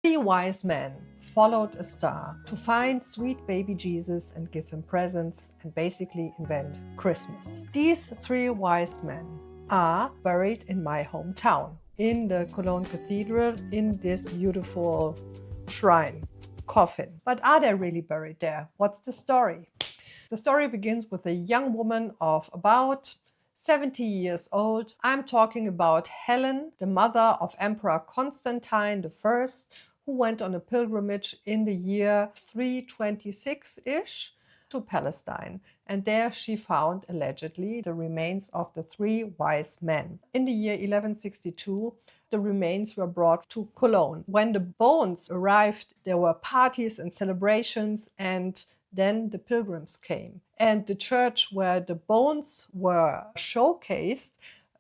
Three wise men followed a star to find sweet baby Jesus and give him presents and basically invent Christmas. These three wise men are buried in my hometown, in the Cologne Cathedral, in this beautiful shrine, coffin. But are they really buried there? What's the story? The story begins with a young woman of about 70 years old. I'm talking about Helen, the mother of Emperor Constantine I, who went on a pilgrimage in the year 326-ish to Palestine. And there she found, allegedly, the remains of the three wise men. In the year 1162, the remains were brought to Cologne. When the bones arrived, there were parties and celebrations, and then the pilgrims came. And the church where the bones were showcased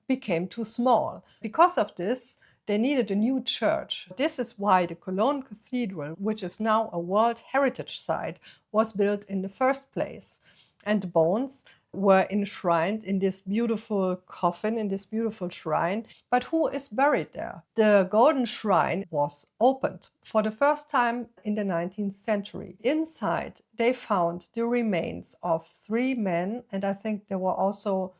became too small. Because of this, they needed a new church. This is why the Cologne Cathedral, which is now a World Heritage Site, was built in the first place. And the bones were enshrined in this beautiful coffin, in this beautiful shrine. But who is buried there? The golden shrine was opened for the first time in the 19th century. Inside, they found the remains of three men, and I think there were also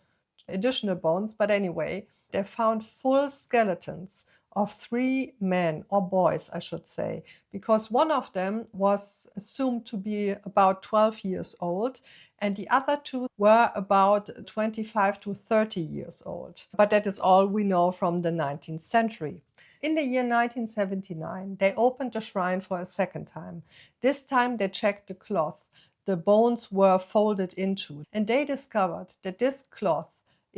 additional bones, but anyway, they found full skeletons of three men, or boys, I should say, because one of them was assumed to be about 12 years old, and the other two were about 25 to 30 years old. But that is all we know from the 19th century. In the year 1979, they opened the shrine for a second time. This time they checked the cloth the bones were folded into, and they discovered that this cloth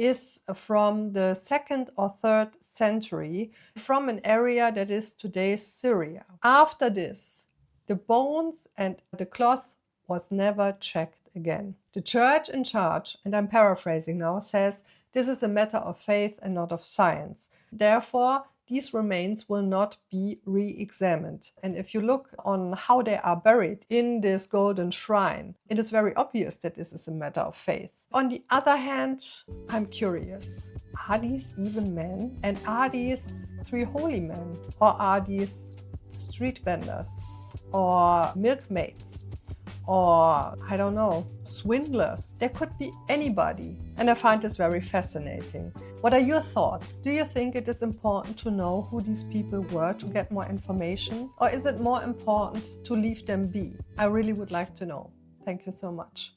is from the 2nd or 3rd century, from an area that is today's Syria. After this, the bones and the cloth was never checked again. The church in charge, and I'm paraphrasing now, says this is a matter of faith and not of science. Therefore, these remains will not be re-examined. And if you look on how they are buried in this golden shrine, it is very obvious that this is a matter of faith. On the other hand, I'm curious. Are these even men? And are these three holy men? Or are these street vendors? Or milkmaids? Or, I don't know, swindlers? There could be anybody. And I find this very fascinating. What are your thoughts? Do you think it is important to know who these people were to get more information? Or is it more important to leave them be? I really would like to know. Thank you so much.